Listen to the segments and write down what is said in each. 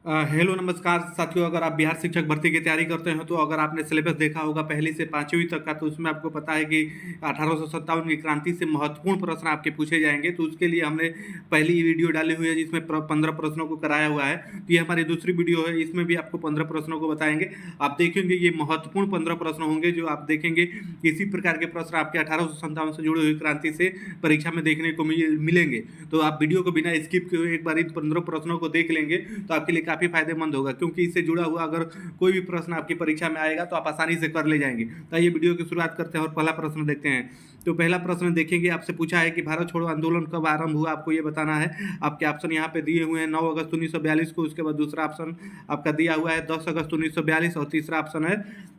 Hello नमस्कार साथियों। अगर आप बिहार शिक्षक भर्ती की तैयारी करते हैं तो अगर आपने सिलेबस देखा होगा पहली से पाँचवीं तक का, तो उसमें आपको पता है कि 1857 की क्रांति से महत्वपूर्ण प्रश्न आपके पूछे जाएंगे। तो उसके लिए हमने पहली वीडियो डाली हुई है जिसमें 15 प्रश्नों को कराया हुआ है। तो ये हमारी दूसरी वीडियो है, इसमें भी आपको 15 प्रश्नों को बताएंगे। आप देखेंगे ये महत्वपूर्ण 15 प्रश्न होंगे जो आप देखेंगे। इसी प्रकार के प्रश्न आपके 1857 से जुड़ी हुई क्रांति से परीक्षा में देखने को मिलेंगे। तो आप वीडियो को बिना स्किप किए एक बार इन 15 प्रश्नों को देख लेंगे तो आपके लिए काफ़ी फायदेमंद होगा, क्योंकि इससे जुड़ा हुआ अगर कोई भी प्रश्न आपकी परीक्षा में आएगा तो आप आसानी से कर ले जाएंगे। तो ये वीडियो की शुरुआत करते हैं और पहला प्रश्न देखते हैं। तो पहला प्रश्न देखेंगे, आपसे पूछा है कि भारत छोड़ो आंदोलन कब आरंभ हुआ, आपको ये बताना है। आपके ऑप्शन यहाँ पे दिए हुए हैं 9 अगस्त 1942 को। उसके बाद दूसरा ऑप्शन आपका दिया हुआ है 10 अगस्त 1942 और तीसरा ऑप्शन है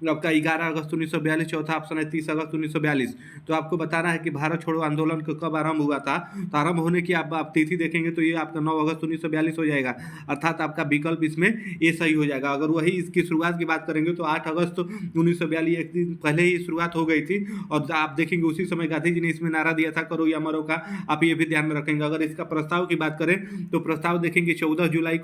आपका 11 अगस्त 1942, चौथा ऑप्शन है 30 अगस्त 1942। तो आपको बताना है कि भारत छोड़ो आंदोलन कब आरंभ हुआ था। तो आरंभ होने की आप तिथि देखेंगे तो ये आपका 9 अगस्त 1942 हो जाएगा, अर्थात आपका विकल्प इसमें ये सही हो जाएगा। अगर वही इसकी शुरुआत की बात करेंगे तो 8 अगस्त 1942 एक दिन पहले ही शुरुआत हो गई थी। और आप देखेंगे उसी समय गांधी जी ने इसमें नारा दिया था, करो या मरो का। आप ये भी ध्यान में रखेंगे। अगर इसका प्रस्ताव की बात करें तो प्रस्ताव देखेंगे 14 जुलाई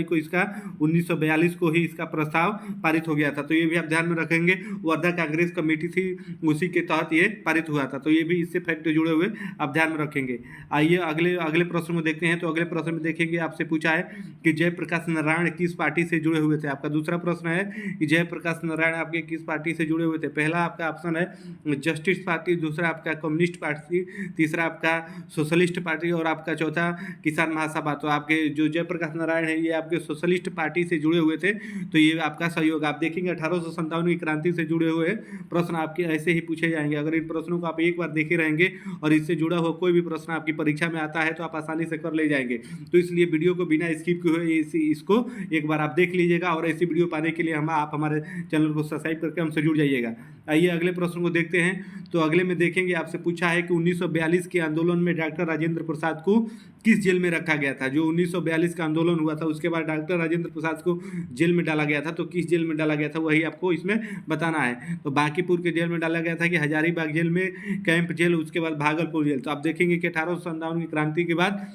को इसका 1942 को ही इसका प्रस्ताव पारित हो गया था। तो ये भी आप ध्यान में रखेंगे। वर्धा कांग्रेस कमेटी थी, उसी के तहत ये पारित हुआ था। तो ये भी इससे फैक्ट जुड़े हुए आप ध्यान में रखेंगे। आइए अगले अगले प्रश्न में देखते हैं। तो अगले प्रश्न में देखेंगे, आपसे पूछा है कि जयप्रकाश नारायण किस पार्टी से जुड़े हुए थे। आपका दूसरा प्रश्न है कि जयप्रकाश नारायण आपके किस पार्टी से जुड़े हुए थे। पहला आपका ऑप्शन है जस्टिस पार्टी, दूसरा आपका कम्युनिस्ट पार्टी, तीसरा आपका सोशलिस्ट पार्टी और आपका चौथा किसान महासभा। तो आपके जो जयप्रकाश नारायण है ये आपके सोशलिस्ट पार्टी से जुड़े हुए थे। तो ये आपका सहयोग। आप देखेंगे 1857 की क्रांति से जुड़े हुए प्रश्न आपके ऐसे ही पूछे जाएंगे। अगर इन प्रश्नों को आप एक बार देखे रहेंगे और इससे जुड़ा हुआ कोई भी प्रश्न आपकी परीक्षा में आता है तो आप आसानी से कर ले जाएंगे। तो इसलिए वीडियो को बिना स्किप किए हुए इसको एक बार आप देख लीजिएगा। और ऐसी वीडियो पाने के लिए आप हमारे चैनल को सब्सक्राइब करके हमसे जुड़ जाइएगा। आइए अगले प्रश्न को देखते हैं। तो अगले में देखेंगे, आपसे पूछा है कि 1942 के आंदोलन में डॉक्टर राजेंद्र प्रसाद को किस जेल में रखा गया था। जो 1942 का आंदोलन हुआ था उसके बाद डॉक्टर राजेंद्र प्रसाद को जेल में डाला गया था। तो किस जेल में डाला गया था वही आपको इसमें बताना है। तो बांकीपुर के जेल में डाला गया था कि हजारीबाग जेल में, कैंप जेल, उसके बाद भागलपुर जेल। तो आप देखेंगे कि 1857 की क्रांति के बाद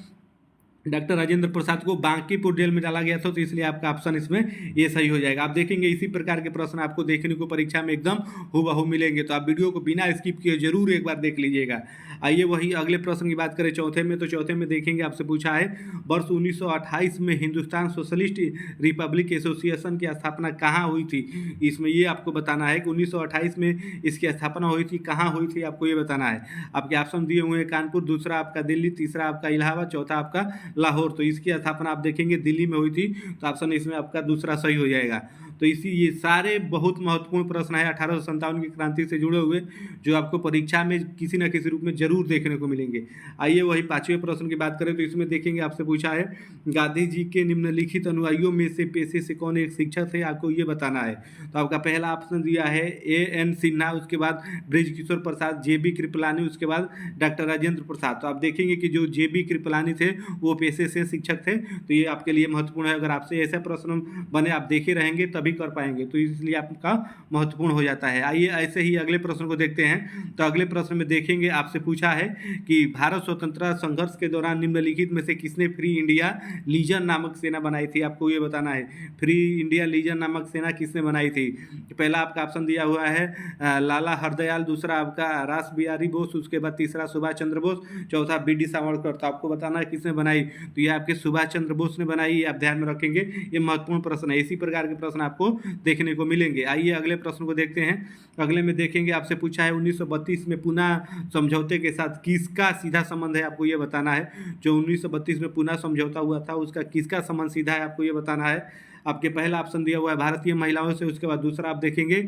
डॉक्टर राजेंद्र प्रसाद को बांकीपुर जेल में डाला गया था। तो इसलिए आपका ऑप्शन इसमें ये सही हो जाएगा। आप देखेंगे इसी प्रकार के प्रश्न आपको देखने को परीक्षा में एकदम हूबहू मिलेंगे। तो आप वीडियो को बिना स्किप किए जरूर एक बार देख लीजिएगा। आइए वही अगले प्रश्न की बात करें चौथे में। तो चौथे में देखेंगे, आपसे पूछा है वर्ष 1928 में हिंदुस्तान सोशलिस्ट रिपब्लिक एसोसिएशन की स्थापना कहाँ हुई थी। इसमें ये आपको बताना है कि 1928 में इसकी स्थापना हुई थी, कहाँ हुई थी आपको ये बताना है। आपके ऑप्शन दिए हुए हैं कानपुर, दूसरा आपका दिल्ली, तीसरा आपका इलाहाबाद, चौथा आपका लाहौर। तो इसकी स्थापना आप देखेंगे दिल्ली में हुई थी। तो ऑप्शन इसमें आपका दूसरा सही हो जाएगा। तो इसी ये सारे बहुत महत्वपूर्ण प्रश्न है 1857 की क्रांति से जुड़े हुए जो आपको परीक्षा में किसी न किसी रूप में जरूर देखने को मिलेंगे। आइए वही पांचवें प्रश्न की बात करें। तो इसमें देखेंगे, आपसे पूछा है गांधी जी के निम्नलिखित अनुयायियों में से पेशे से कौन एक शिक्षक थे, आपको ये बताना है। तो आपका पहला ऑप्शन दिया है A.N. सिन्हा, उसके बाद बृजकिशोर प्रसाद, J.B. कृपलानी, उसके बाद डॉक्टर राजेंद्र प्रसाद। तो आप देखेंगे कि जो J.B. कृपलानी थे वो पेशे से शिक्षक थे। तो ये आपके लिए महत्वपूर्ण है। अगर आपसे ऐसा प्रश्न बने आप देखे रहेंगे तभी कर पाएंगे, तो इसलिए आपका महत्वपूर्ण हो जाता है। आइए ऐसे ही अगले प्रश्न को देखते हैं। तो अगले प्रश्न में देखेंगे, आपसे पूछा है कि भारत स्वतंत्रता संघर्ष के दौरान निम्नलिखित में से किसने फ्री इंडिया लीजन नामक सेना बनाई थी, आपको ये बताना है। फ्री इंडिया लीजन नामक सेना किसने बनाई थी। पहला आपका ऑप्शन दिया हुआ है लाला हरदयाल, दूसरा आपका रास बिहारी बोस, उसके बाद तीसरा सुभाष चंद्र बोस, चौथा बी डी सावरकर। तो आपको बताना है किसने बनाई। तो ये आपके सुभाष चंद्र बोस ने बनाई, आप ध्यान में रखेंगे। ये महत्वपूर्ण प्रश्न है। इसी प्रकार के प्रश्न आपको देखने को मिलेंगे। आइए अगले प्रश्न को देखते हैं। अगले में देखेंगे, आपसे पूछा है 1932 में पुना समझौते के साथ किसका सीधा संबंध है, आपको ये बताना है। जो 1932 में पुना समझौता हुआ था उसका किसका संबंध सीधा है, आपको ये बताना है। आपके पहला ऑप्शन दिया हुआ है भारतीय महिलाओं से, उसके बाद दूसरा आप देखेंगे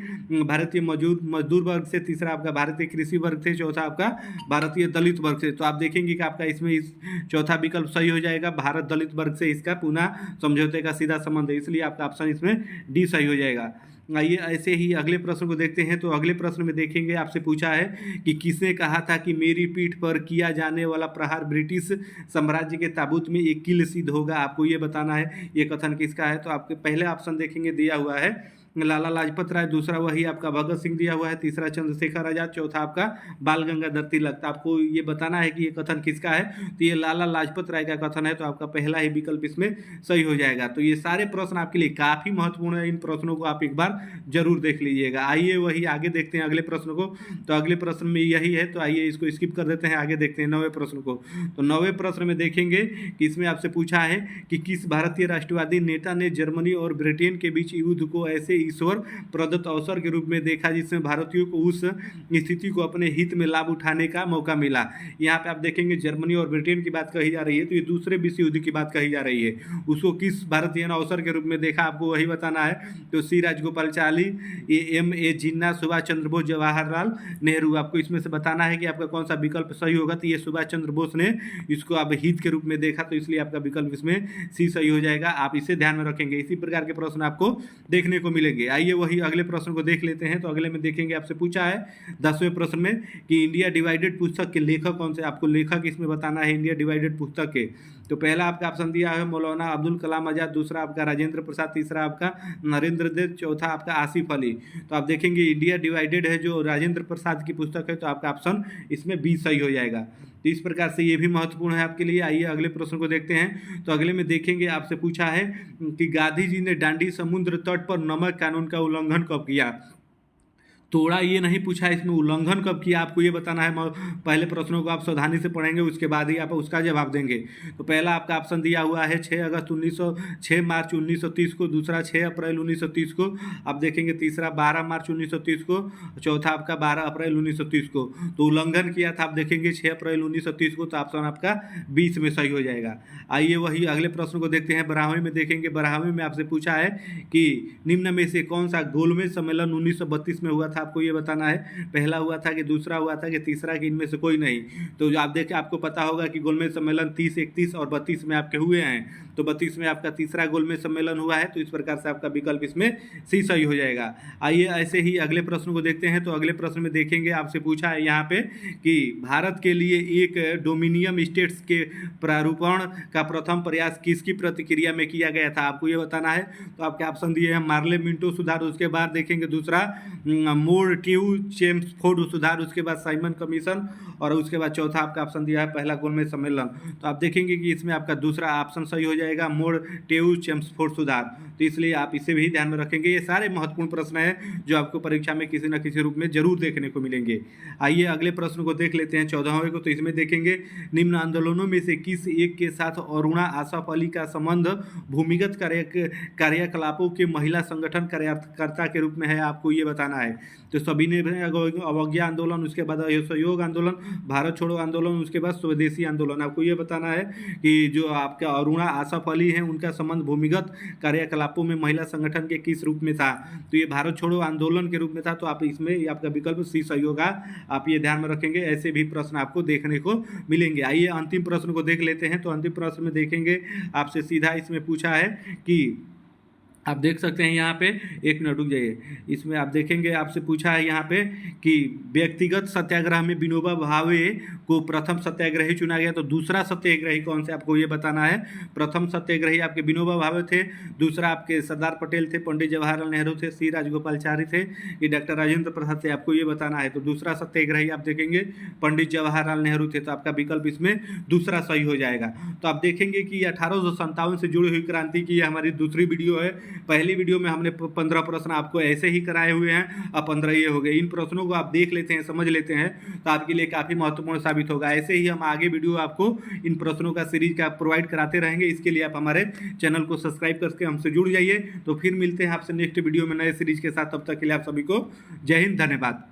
भारतीय मजदूर वर्ग से, तीसरा आपका भारतीय कृषि वर्ग से, चौथा आपका भारतीय दलित वर्ग से। तो आप देखेंगे कि आपका इसमें इस चौथा विकल्प सही हो जाएगा। भारत दलित वर्ग से इसका पुना समझौते का सीधा संबंध है, इसलिए आपका ऑप्शन इसमें डी सही हो जाएगा। आइए ऐसे ही अगले प्रश्न को देखते हैं। तो अगले प्रश्न में देखेंगे, आपसे पूछा है कि किसने कहा था कि मेरी पीठ पर किया जाने वाला प्रहार ब्रिटिश साम्राज्य के ताबूत में एक कील सिद्ध होगा, आपको ये बताना है। ये कथन किसका है। तो आपके पहले ऑप्शन देखेंगे दिया हुआ है लाला लाजपत राय, दूसरा वही आपका भगत सिंह दिया हुआ है, तीसरा चंद्रशेखर आजाद, चौथा आपका बाल गंगाधर तिलक। तो आपको ये बताना है कि ये कथन किसका है, तो ये लाला लाजपत राय का कथन है, तो आपका पहला ही विकल्प इसमें सही हो जाएगा। तो ये सारे प्रश्न आपके लिए काफ़ी महत्वपूर्ण है, इन प्रश्नों को आप एक बार जरूर देख लीजिएगा। आइए वही आगे देखते हैं अगले प्रश्न को। तो अगले प्रश्न में यही है, तो आइए इसको स्किप कर देते हैं, आगे देखते हैं 9वें प्रश्न को। तो 9वें प्रश्न में देखेंगे कि इसमें आपसे पूछा है कि किस भारतीय राष्ट्रवादी नेता ने जर्मनी और ब्रिटेन के बीच युद्ध को ऐसे ईश्वर प्रदत्त अवसर के रूप में देखा जिसमें भारतीयों को उस स्थिति को अपने हित में लाभ उठाने का मौका मिला। यहाँ पे आप देखेंगे जर्मनी और ब्रिटेन की बात कही जा रही है, तो ये दूसरे विश्व युद्ध की बात कही जा रही है। उसको किस भारतीय ने अवसर के रूप में देखा, आपको वही बताना है। तो सी राजगोपालाचारी, ए जिन्ना, सुभाष चंद्र बोस, जवाहरलाल नेहरू। आपको इसमें से बताना है कि आपका कौन सा विकल्प सही होगा। तो ये सुभाष चंद्र बोस ने इसको आप हित के रूप में देखा, तो इसलिए आपका विकल्प इसमें सी सही हो जाएगा। आप इसे ध्यान में रखेंगे, इसी प्रकार के प्रश्न आपको देखने को मिलेंगे। आइए वही अगले प्रश्न को देख लेते हैं। तो अगले में देखेंगे, आपसे पूछा है 10वें प्रश्न में कि इंडिया डिवाइडेड पुस्तक के लेखक कौन से, आपको लेखक इसमें बताना है इंडिया डिवाइडेड पुस्तक के। तो पहला आपका ऑप्शन दिया है मौलाना अब्दुल कलाम आजाद, दूसरा आपका राजेंद्र प्रसाद, तीसरा आपका नरेंद्र देव, चौथा आपका आसिफ अली। तो आप देखेंगे इंडिया डिवाइडेड है जो राजेंद्र प्रसाद की पुस्तक है, तो आपका ऑप्शन इसमें बी सही हो जाएगा। तो इस प्रकार से ये भी महत्वपूर्ण है आपके लिए। आइए अगले प्रश्न को देखते हैं। तो अगले में देखेंगे, आपसे पूछा है कि गांधी जी ने दांडी समुद्र तट पर नमक कानून का उल्लंघन कब किया। थोड़ा ये नहीं पूछा इसमें उल्लंघन कब किया, आपको ये बताना है। पहले प्रश्नों को आप सावधानी से पढ़ेंगे, उसके बाद ही आप उसका जवाब देंगे। तो पहला आपका ऑप्शन दिया हुआ है 6 मार्च 1930 को, दूसरा 6 अप्रैल 1930 को, आप देखेंगे तीसरा 12 मार्च 1930 को, चौथा आपका 12 अप्रैल 1930 को। तो उल्लंघन किया था आप देखेंगे 6 अप्रैल 1930 को, तो ऑप्शन आपका 20 में सही हो जाएगा। आइए वही अगले प्रश्न को देखते हैं। 12वें में देखेंगे, 12वें में आपसे पूछा है कि निम्न में से कौन सा गोलमेज सम्मेलन 1932 में हुआ था, आपको ये बताना है। पहला हुआ था कि दूसरा हुआ था कि तीसरा, कि इनमें से कोई नहीं। तो आप देखें, आपको पता होगा कि गोलमेज सम्मेलन 30, 31 और 32 में आपके हुए हैं। तो 32 में आपका तीसरा गोलमेज सम्मेलन हुआ है, तो इस प्रकार से आपका विकल्प इसमें सी सही हो जाएगा। आइए ऐसे ही अगले प्रश्न को देखते हैं। तो अगले प्रश्न में देखेंगे, आपसे पूछा है यहाँ पे कि भारत के लिए एक डोमिनियन स्टेट्स के प्रारूपण का प्रथम प्रयास किसकी प्रतिक्रिया में किया गया था, आपको ये बताना है। तो आपके ऑप्शन दिए हैं मार्ले मिंटो सुधार, उसके बाद देखेंगे दूसरा मोर्टिव चेम्सफोर्ड सुधार, उसके बाद साइमन कमीशन, और उसके बाद चौथा आपका ऑप्शन दिया है पहला गोलमेज सम्मेलन। तो आप देखेंगे कि इसमें आपका दूसरा ऑप्शन सही हो जाएगा, मोर्टिव चेम्सफोर्ड सुधार। तो इसलिए आप इसे भी ध्यान में रखेंगे। ये सारे महत्वपूर्ण प्रश्न हैं जो आपको परीक्षा में किसी न किसी रूप में जरूर देखने को मिलेंगे। आइए अगले प्रश्न को देख लेते हैं, 14वें को। तो इसमें देखेंगे निम्न आंदोलनों में से किस एक के साथ अरुणा आसफ अली का संबंध भूमिगत कार्यकलापों के महिला संगठन कार्यकर्ता के रूप में है, आपको ये बताना है। तो सभी ने अवज्ञा आंदोलन, उसके बाद असहयोग आंदोलन, भारत छोड़ो आंदोलन, उसके बाद स्वदेशी आंदोलन। आपको ये बताना है कि जो आपका अरुणा आसफ अली हैं उनका संबंध भूमिगत कार्यकलापों में महिला संगठन के किस रूप में था। तो ये भारत छोड़ो आंदोलन के रूप में था, तो आप इसमें आपका विकल्प सी सही होगा। आप ये ध्यान में रखेंगे, ऐसे भी प्रश्न आपको देखने को मिलेंगे। आइए अंतिम प्रश्न को देख लेते हैं। तो अंतिम प्रश्न में देखेंगे, आपसे सीधा इसमें पूछा है कि आप देख सकते हैं यहाँ पे, एक मिनट रुक जाइए, इसमें आप देखेंगे आपसे पूछा है यहाँ पे कि व्यक्तिगत सत्याग्रह में विनोबा भावे को प्रथम सत्याग्रही चुना गया, तो दूसरा सत्याग्रही कौन से, आपको ये बताना है। प्रथम सत्याग्रही आपके विनोबा भावे थे, दूसरा आपके सरदार पटेल थे, पंडित जवाहरलाल नेहरू थे, सी राजगोपालाचारी थे, कि डॉक्टर राजेंद्र प्रसाद थे, आपको ये बताना है। तो दूसरा सत्याग्रही आप देखेंगे पंडित जवाहरलाल नेहरू थे, तो आपका विकल्प इसमें दूसरा सही हो जाएगा। तो आप देखेंगे कि 1857 से जुड़ी हुई क्रांति की हमारी दूसरी वीडियो है। पहली वीडियो में हमने 15 प्रश्न आपको ऐसे ही कराए हुए हैं, अब 15 ये हो गए। इन प्रश्नों को आप देख लेते हैं, समझ लेते हैं, तो आपके लिए काफ़ी महत्वपूर्ण साबित होगा। ऐसे ही हम आगे वीडियो आपको इन प्रश्नों का सीरीज का प्रोवाइड कराते रहेंगे। इसके लिए आप हमारे चैनल को सब्सक्राइब करके हमसे जुड़ जाइए। तो फिर मिलते हैं आपसे नेक्स्ट वीडियो में नए सीरीज के साथ। तब तक के लिए आप सभी को जय हिंद, धन्यवाद।